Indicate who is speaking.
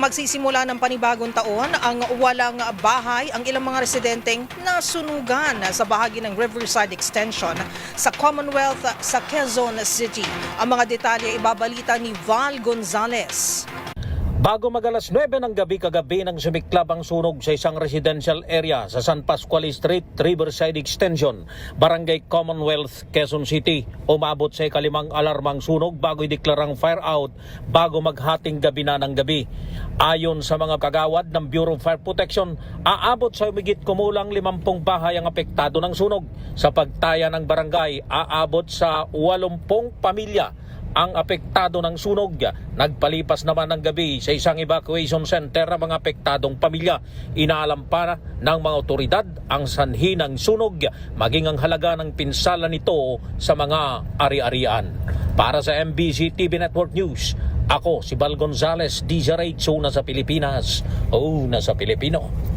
Speaker 1: Magsisimula ng panibagong taon ang walang bahay ang ilang mga residenteng nasunugan sa bahagi ng Riverside Extension sa Commonwealth sa Quezon City. Ang mga detalye ibabalita ni Val Gonzalez.
Speaker 2: Bago mag-alas 9 ng gabi kagabi nang sumiklab ang sunog sa isang residential area sa San Pascual Street, Riverside Extension, Barangay Commonwealth, Quezon City. Umabot sa ikalimang alarmang sunog bago ideklarang fire out bago maghating gabi na ng gabi. Ayon sa mga kagawad ng Bureau of Fire Protection, aabot sa humigit kumulang 50 bahay ang apektado ng sunog. Sa pagtaya ng barangay, aabot sa 80 pamilya ang apektado ng sunog. Nagpalipas naman ng gabi sa isang evacuation center ang mga apektadong pamilya. Inaalam pa ng mga otoridad ang sanhi ng sunog, maging ang halaga ng pinsala nito sa mga ari-arian. Para sa MBC TV Network News, ako si Val Gonzalez, DJ Rate, nasa Pilipinas, nasa Pilipino.